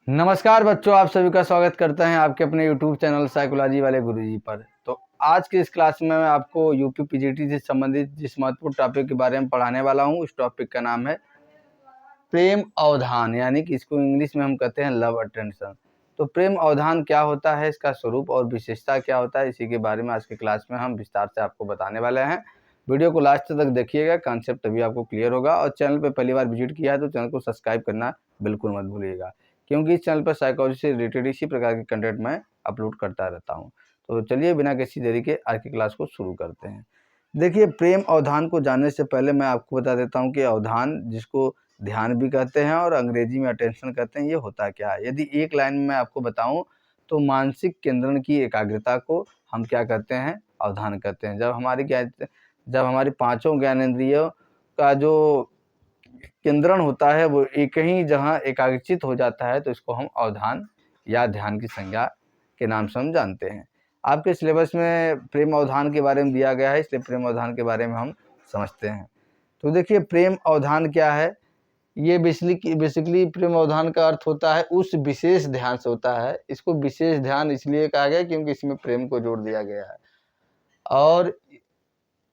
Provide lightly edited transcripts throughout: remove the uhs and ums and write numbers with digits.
नमस्कार बच्चों, आप सभी का स्वागत करते हैं आपके अपने YouTube चैनल साइकोलॉजी वाले गुरुजी पर। तो आज की इस क्लास में मैं आपको यूपी पीजीटी से संबंधित जिस महत्वपूर्ण टॉपिक के बारे में पढ़ाने वाला हूं, उस टॉपिक का नाम है प्रेम अवधान, यानी कि इसको इंग्लिश में हम कहते हैं लव अटेंशन। तो प्रेम अवधान क्या होता है, इसका स्वरूप और विशेषता क्या होता है, इसी के बारे में आज की क्लास में हम विस्तार से आपको बताने वाले हैं। वीडियो को लास्ट तक देखिएगा, कॉन्सेप्ट तभी आपको क्लियर होगा। और चैनल पर पहली बार विजिट किया है तो चैनल को सब्सक्राइब करना बिल्कुल मत भूलिएगा, क्योंकि इस चैनल पर साइकोलॉजी से रिलेटेड इसी प्रकार के कंटेंट मैं अपलोड करता रहता हूं। तो चलिए बिना किसी देरी के आज की क्लास को शुरू करते हैं। देखिए, प्रेम अवधान को जानने से पहले मैं आपको बता देता हूं कि अवधान, जिसको ध्यान भी कहते हैं और अंग्रेजी में अटेंशन कहते हैं, ये होता क्या है। यदि एक लाइन में मैं आपको बताऊं तो मानसिक केंद्रण की एकाग्रता को हम क्या कहते हैं, अवधान कहते हैं। जब हमारी पांचों ज्ञानेंद्रियों का जो केंद्रण होता है वो एक ही जगह एकाग्रचित हो जाता है, तो इसको हम अवधान या ध्यान की संज्ञा के नाम से हम जानते हैं। आपके सिलेबस में प्रेम अवधान के बारे में दिया गया है, इसलिए प्रेम अवधान के बारे में हम समझते हैं। तो देखिए, प्रेम अवधान क्या है। ये बेसिकली प्रेम अवधान का अर्थ होता है उस विशेष ध्यान से होता है। इसको विशेष ध्यान इसलिए कहा गया क्योंकि इसमें प्रेम को जोड़ दिया गया है, और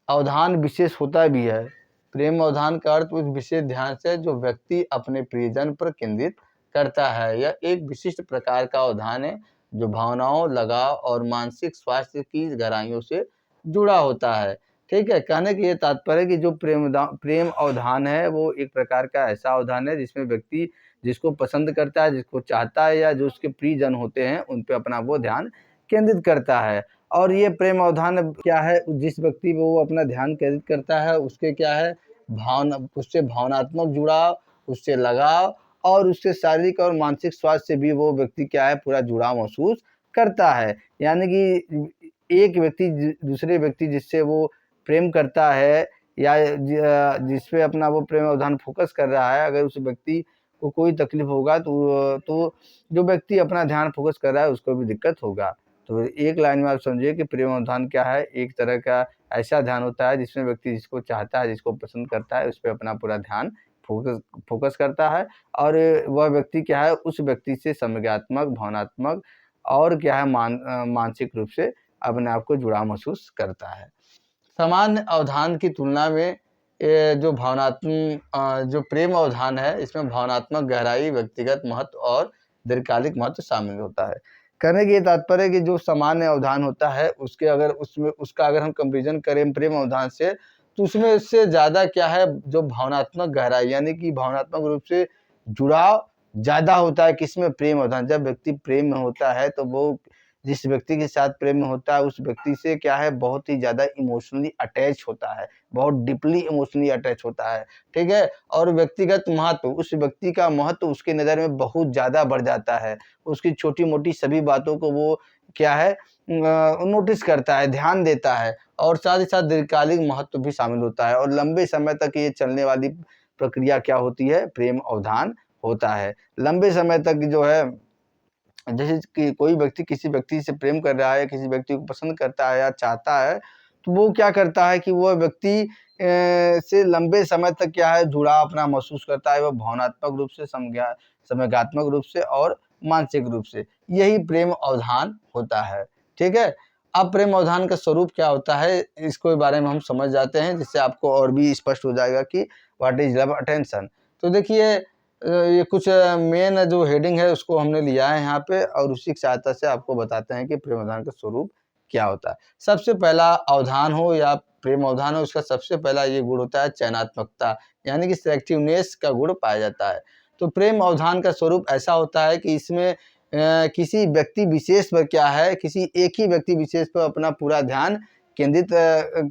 अवधान विशेष होता भी है। प्रेम अवधान का अर्थ उस विशेष ध्यान से जो व्यक्ति अपने प्रियजन पर केंद्रित करता है। यह एक विशिष्ट प्रकार का अवधान है जो भावनाओं, लगाव और मानसिक स्वास्थ्य की गहराइयों से जुड़ा होता है। ठीक है, कहने की ये तात्पर्य है कि जो प्रेम अवधान है वो एक प्रकार का ऐसा अवधान है जिसमें व्यक्ति जिसको पसंद करता है, जिसको चाहता है, या जो उसके प्रियजन होते हैं उन पे अपना वो ध्यान केंद्रित करता है। और ये प्रेम अवधान क्या है, जिस व्यक्ति पे वो अपना ध्यान केंद्रित करता है उसके क्या है, उससे भावनात्मक जुड़ाव, उससे लगाव और उससे शारीरिक और मानसिक स्वास्थ्य से भी वो व्यक्ति क्या है, पूरा जुड़ाव महसूस करता है। यानी कि एक व्यक्ति दूसरे व्यक्ति जिससे वो प्रेम करता है या जिसपे अपना वो प्रेम अवधान फोकस कर रहा है, अगर उस व्यक्ति को कोई तकलीफ होगा तो जो व्यक्ति अपना ध्यान फोकस कर रहा है उसको भी दिक्कत होगा। तो एक लाइन में आप समझिए कि प्रेम अवधान क्या है, एक तरह का ऐसा ध्यान होता है जिसमें व्यक्ति जिसको चाहता है, जिसको पसंद करता है, उस पर अपना पूरा ध्यान फोकस करता है। और वह व्यक्ति क्या है, उस व्यक्ति से संवेगात्मक, भावनात्मक और क्या है, मानसिक रूप से अपने आप को जुड़ाव महसूस करता है। सामान्य अवधान की तुलना में जो प्रेम अवधान है, इसमें भावनात्मक गहराई, व्यक्तिगत महत्व और दीर्घकालिक महत्व शामिल होता है। कहने की ये तात्पर्य है कि जो सामान्य अवधान होता है उसका अगर हम कंपेरिजन करें प्रेम अवधान से, तो उसमें इससे ज़्यादा क्या है, जो भावनात्मक गहराई यानी कि भावनात्मक रूप से जुड़ाव ज़्यादा होता है। किसमें, प्रेम अवधान। जब व्यक्ति प्रेम में होता है तो वो जिस व्यक्ति के साथ प्रेम में होता है उस व्यक्ति से क्या है, बहुत ही ज़्यादा इमोशनली अटैच होता है, बहुत डीपली इमोशनली अटैच होता है। ठीक है, और व्यक्तिगत महत्व, उस व्यक्ति का महत्व उसके नज़र में बहुत ज़्यादा बढ़ जाता है। उसकी छोटी मोटी सभी बातों को वो क्या है, नोटिस करता है, ध्यान देता है, और साथ ही साथ दीर्घकालिक महत्व भी शामिल होता है। और लंबे समय तक ये चलने वाली प्रक्रिया क्या होती है, प्रेम अवधान होता है। लंबे समय तक जो है, जैसे कि कोई व्यक्ति किसी व्यक्ति से प्रेम कर रहा है, किसी व्यक्ति को पसंद करता है या चाहता है, तो वो क्या करता है कि वह व्यक्ति से लंबे समय तक क्या है, जुड़ाव अपना महसूस करता है। वह भावनात्मक रूप से, संवेगात्मक रूप से और मानसिक रूप से। यही प्रेम अवधान होता है। ठीक है, अब प्रेम अवधान का स्वरूप क्या होता है, इसको बारे में हम समझ जाते हैं, जिससे आपको और भी स्पष्ट हो जाएगा कि व्हाट इज लव अटेंशन। तो देखिए, ये कुछ मेन जो हेडिंग है उसको हमने लिया है यहाँ पे, और उसी की सहायता से आपको बताते हैं कि प्रेम अवधान का स्वरूप क्या होता है। सबसे पहला अवधान हो या प्रेम अवधान हो, उसका सबसे पहला ये गुण होता है चयनात्मकता, यानी कि सिलेक्टिवनेस का गुण पाया जाता है। तो प्रेम अवधान का स्वरूप ऐसा होता है कि इसमें किसी व्यक्ति विशेष पर क्या है, किसी एक ही व्यक्ति विशेष पर अपना पूरा ध्यान केंद्रित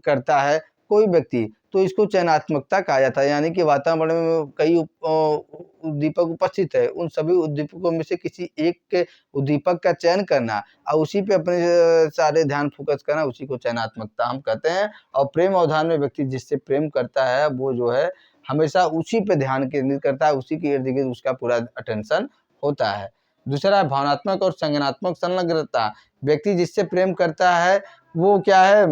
करता है कोई व्यक्ति, तो इसको चयनात्मकता कहा जाता है। यानी कि वातावरण में कई उद्दीपक उपस्थित है, उन सभी उद्दीपकों में से किसी एक के उद्दीपक का चयन करना और उसी पे अपने सारे ध्यान फोकस करना, उसी को चयनात्मकता हम कहते हैं। और प्रेम अवधान में व्यक्ति जिससे प्रेम करता है वो जो है हमेशा उसी पे ध्यान केंद्रित करता है, उसी के इर्द गिर्द उसका पूरा अटेंशन होता है। दूसरा, भावनात्मक और संज्ञानात्मक संलग्नता। व्यक्ति जिससे प्रेम करता है वो क्या है,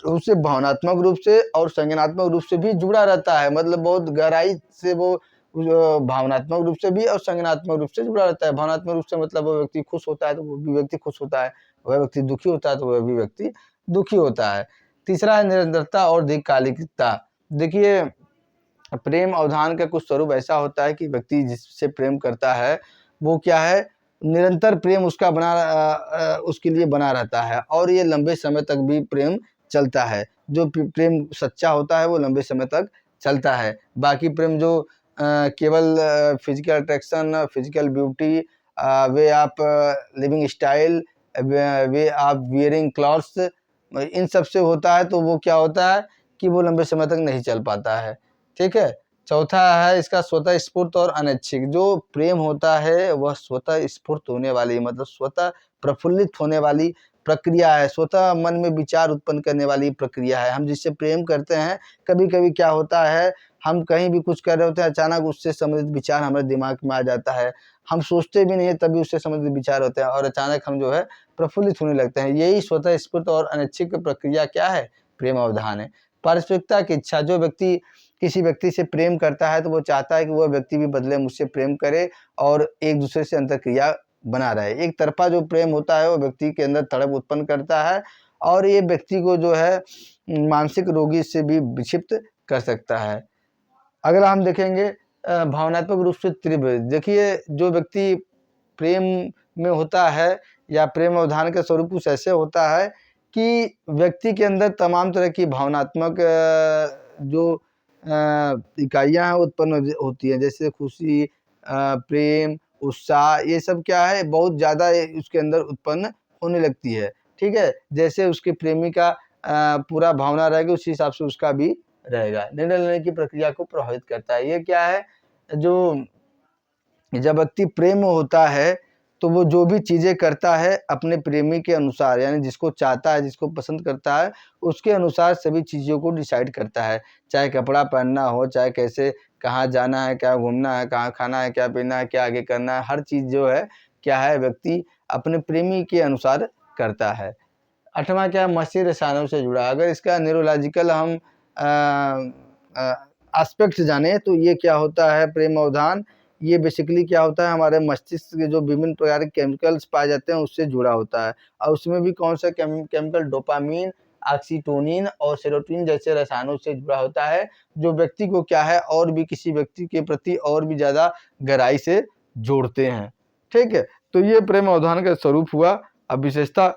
उससे भावनात्मक रूप से और संज्ञानात्मक रूप से भी जुड़ा रहता है, मतलब बहुत गहराई से वो भावनात्मक रूप से भी और संज्ञानात्मक रूप से जुड़ा रहता है। भावनात्मक रूप से मतलब वह व्यक्ति खुश होता है तो वो भी व्यक्ति खुश होता है, वह व्यक्ति दुखी होता है तो वह भी व्यक्ति दुखी होता है। तीसरा है निरंतरता और दीर्घकालिकता। देखिए, प्रेम अवधान का कुछ स्वरूप ऐसा होता है कि व्यक्ति जिससे प्रेम करता है वो क्या है, निरंतर प्रेम उसका उसके लिए बना रहता है और ये लंबे समय तक भी प्रेम चलता है। जो प्रेम सच्चा होता है वो लंबे समय तक चलता है। बाकी प्रेम जो केवल physical attraction, physical beauty, way of living style, way of wearing clothes, इन सब से होता है तो वो क्या होता है कि वो लंबे समय तक नहीं चल पाता है। ठीक है। चौथा है इसका स्वतः स्फूर्त और अनैच्छिक। जो प्रेम होता है वह स्वतः स्फूर्त होने वाली, मतलब स्वतः प्रफुल्लित होने वाली प्रक्रिया है, स्वतः मन में विचार उत्पन्न करने वाली प्रक्रिया है। हम जिससे प्रेम करते हैं, कभी कभी क्या होता है, हम कहीं भी कुछ कर रहे होते हैं, अचानक उससे संबंधित विचार हमारे दिमाग में आ जाता है, हम सोचते भी नहीं है तभी उससे संबंधित विचार होते हैं और अचानक हम जो है प्रफुल्लित होने लगते हैं। यही स्वतः स्फूर्त और अनैच्छिक प्रक्रिया क्या है, प्रेम अवधान है। पारस्परिकता की इच्छा। जो व्यक्ति किसी व्यक्ति से प्रेम करता है तो वो चाहता है कि वह व्यक्ति भी बदले मुझसे प्रेम करे और एक दूसरे से अंतरक्रिया बना रहे। एक तरफा जो प्रेम होता है वो व्यक्ति के अंदर तड़प उत्पन्न करता है और ये व्यक्ति को जो है मानसिक रोगी से भी विक्षिप्त कर सकता है। अगर हम देखेंगे भावनात्मक रूप से तीव्र। देखिए, जो व्यक्ति प्रेम में होता है या प्रेम अवधान का स्वरूप कुछ ऐसे होता है कि व्यक्ति के अंदर तमाम तरह की भावनात्मक जो इकाइयाँ हैं उत्पन्न होती हैं, जैसे खुशी, प्रेम, उत्साह, ये सब क्या है बहुत ज़्यादा उसके अंदर उत्पन्न होने लगती है। ठीक है। जैसे उसके प्रेमी का पूरा भावना रहेगा उसी हिसाब से उसका भी रहेगा। निर्णय लेने की प्रक्रिया को प्रभावित करता है। ये क्या है, जो जब व्यक्ति प्रेम में होता है तो वो जो भी चीज़ें करता है अपने प्रेमी के अनुसार, यानी जिसको चाहता है, जिसको पसंद करता है, उसके अनुसार सभी चीज़ों को डिसाइड करता है। चाहे कपड़ा पहनना हो, चाहे कैसे कहाँ जाना है, क्या घूमना है, कहाँ खाना है, क्या पीना है, क्या आगे करना है, हर चीज़ जो है क्या है व्यक्ति अपने प्रेमी के अनुसार करता है। 8वां क्या है, मस्तिष्क रसायनों से जुड़ा। अगर इसका न्यूरोलॉजिकल हम एस्पेक्ट जाने तो ये क्या होता है प्रेम अवधान, ये बेसिकली क्या होता है, हमारे मस्तिष्क के जो विभिन्न प्रकार के केमिकल्स पाए जाते हैं उससे जुड़ा होता है। और उसमें भी कौन सा केमिकल, डोपामीन, ऑक्सीटोनिन और सेरोटोनिन जैसे रसायनों से जुड़ा होता है, जो व्यक्ति को क्या है और भी किसी व्यक्ति के प्रति और भी ज़्यादा गहराई से जोड़ते हैं। ठीक है। तो ये प्रेम अवधान का स्वरूप हुआ। अब विशेषता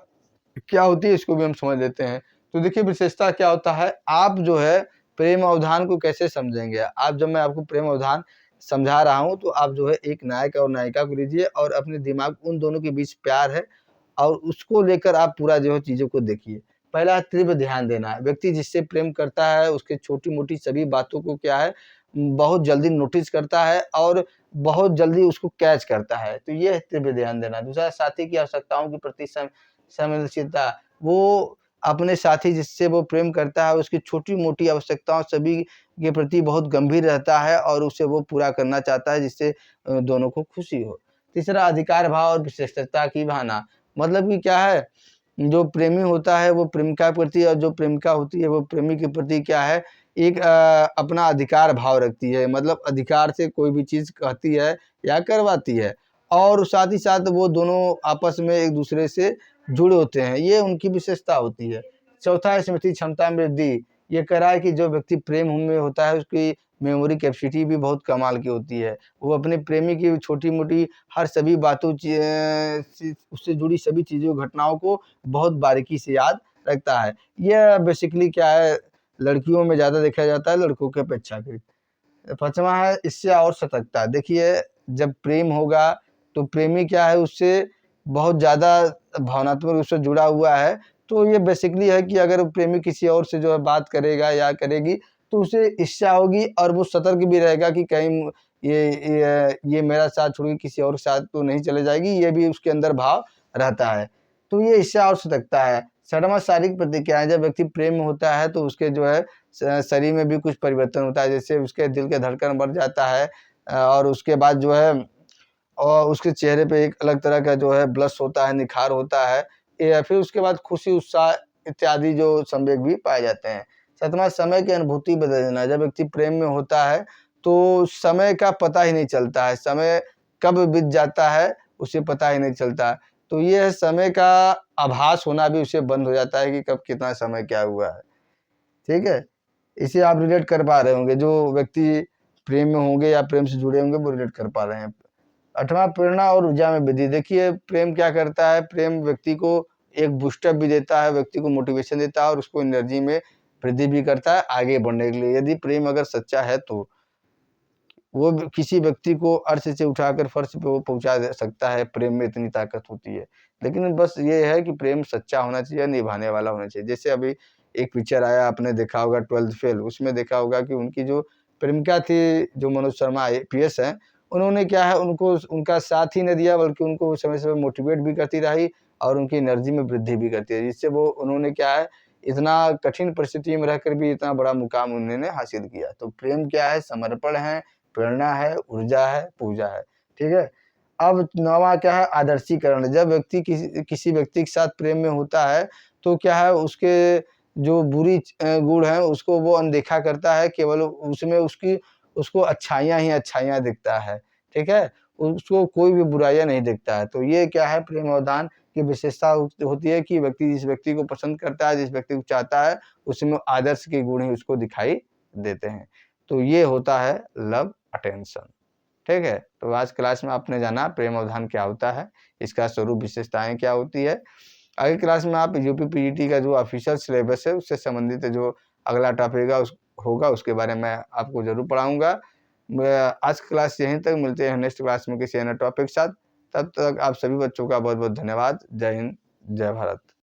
क्या होती है इसको भी हम समझ लेते हैं। तो देखिए, विशेषता क्या होता है, आप जो है प्रेम अवधान को कैसे समझेंगे। आप जब मैं आपको प्रेम अवधान समझा रहा हूँ तो आप जो है एक नायक और नायिका को लीजिए और अपने दिमाग उन दोनों के बीच प्यार है और उसको लेकर आप पूरा जो है चीज़ों को देखिए। पहला तीव्र ध्यान देना है। व्यक्ति जिससे प्रेम करता है उसके छोटी-मोटी सभी बातों को क्या है बहुत जल्दी नोटिस करता है और बहुत जल्दी उसको कैच करता है। तो ये है तीव्र ध्यान देना। दूसरा, साथी की आवश्यकताओं के प्रति संवेदनशीलता। वो अपने साथी जिससे वो प्रेम करता है उसकी छोटी-मोटी आवश्यकताओं सभी के प्रति बहुत गंभीर रहता है और उसे वो पूरा करना चाहता है जिससे दोनों को खुशी हो। तीसरा, अधिकार भाव और विशिष्टता की भावना। मतलब कि क्या है, जो प्रेमी होता है वो प्रेमिका के प्रति और जो प्रेमिका होती है वो प्रेमी के प्रति क्या है एक अपना अधिकार भाव रखती है, मतलब अधिकार से कोई भी चीज़ कहती है या करवाती है और साथ ही साथ वो दोनों आपस में एक दूसरे से जुड़े होते हैं, ये उनकी विशेषता होती है। चौथा है स्मृति क्षमता में वृद्धि। ये कह रहा है कि जो व्यक्ति प्रेम में होता है उसकी मेमोरी कैपेसिटी भी बहुत कमाल की होती है। वो अपने प्रेमी की छोटी-मोटी हर सभी बातों उससे जुड़ी सभी चीज़ों, घटनाओं को बहुत बारीकी से याद रखता है। यह बेसिकली क्या है, लड़कियों में ज़्यादा देखा जाता है लड़कों की अपेक्षाकृत। 5वां है इससे और सतर्कता। देखिए, जब प्रेम होगा तो प्रेमी क्या है उससे बहुत ज़्यादा भावनात्मक रूप से जुड़ा हुआ है। तो ये बेसिकली है कि अगर प्रेमी किसी और से जो है बात करेगा या करेगी तो उसे ईर्ष्या होगी और वो सतर्क भी रहेगा कि कहीं ये मेरा साथ छोड़ के किसी और के साथ तो नहीं चले जाएगी, ये भी उसके अंदर भाव रहता है। तो ये ईर्ष्या और सतर्कता है। 6वां शारीरिक प्रतिक्रियाएँ। जब व्यक्ति प्रेम में होता है तो उसके जो है शरीर में भी कुछ परिवर्तन होता है, जैसे उसके दिल के धड़कन बढ़ जाता है और उसके बाद जो है और उसके चेहरे पे एक अलग तरह का जो है ब्लश होता है, निखार होता है, या फिर उसके बाद खुशी, उत्साह इत्यादि जो संवेग भी पाए जाते हैं। 7वां समय की अनुभूति बदल देना। जब व्यक्ति प्रेम में होता है तो समय का पता ही नहीं चलता है, समय कब बीत जाता है उसे पता ही नहीं चलता है। तो ये है समय का आभास होना भी उसे बंद हो जाता है कि कब कितना समय क्या हुआ है, ठीक है? इसे आप रिलेट कर पा रहे होंगे, जो व्यक्ति प्रेम में होंगे या प्रेम से जुड़े होंगे वो रिलेट कर पा रहे हैं। 8वां प्रेरणा और ऊर्जा में वृद्धि। देखिए प्रेम क्या करता है, प्रेम व्यक्ति को एक बूस्टअप भी देता है, व्यक्ति को मोटिवेशन देता है और उसको एनर्जी में वृद्धि भी करता है आगे बढ़ने के लिए। यदि प्रेम अगर सच्चा है तो वो किसी व्यक्ति को अर्श से उठाकर फर्श पे वो पहुँचा दे सकता है, प्रेम में इतनी ताकत होती है। लेकिन बस ये है कि प्रेम सच्चा होना चाहिए, निभाने वाला होना चाहिए। जैसे अभी एक पिक्चर आया आपने देखा होगा 12th फेल, उसमें देखा होगा कि उनकी जो प्रेमिका थी, जो मनोज शर्मा आईपीएस हैं, उन्होंने क्या है उनको उनका साथ ही नहीं दिया बल्कि उनको समय-समय मोटिवेट भी करती रही और उनकी एनर्जी में वृद्धि भी करती रही। जिससे वो उन्होंने क्या है इतना कठिन परिस्थिति में रहकर भी इतना बड़ा मुकाम उन्होंने हासिल किया। तो प्रेम क्या है, समर्पण है, प्रेरणा है, ऊर्जा है, पूजा है, ठीक है? अब 9वां क्या है आदर्शीकरण। जब व्यक्ति किसी व्यक्ति के साथ प्रेम में होता है, तो क्या है उसके जो बुरी गुण हैं उसको वो अनदेखा करता है, केवल उसमें उसको अच्छाइयाँ ही अच्छाइयाँ दिखता है, ठीक है? उसको कोई भी बुराइयाँ नहीं दिखता है। तो ये क्या है प्रेम अवधान की विशेषता होती है कि व्यक्ति जिस व्यक्ति को पसंद करता है, जिस व्यक्ति को चाहता है, उसमें आदर्श के गुण ही उसको दिखाई देते हैं। तो ये होता है लव अटेंशन, ठीक है? तो आज क्लास में आपने जाना प्रेम अवधान क्या होता है, इसका स्वरूप विशेषताएँ क्या होती है। अगली क्लास में आप यूपी पीजीटी का जो ऑफिशियल सिलेबस है उससे संबंधित जो अगला टॉपिक होगा उसके बारे में आपको ज़रूर पढ़ाऊँगा। मैं आज क्लास यहीं तक, मिलते हैं नेक्स्ट क्लास में किसी अन्य टॉपिक के साथ। तब तक आप सभी बच्चों का बहुत-बहुत धन्यवाद। जय हिंद, जय भारत।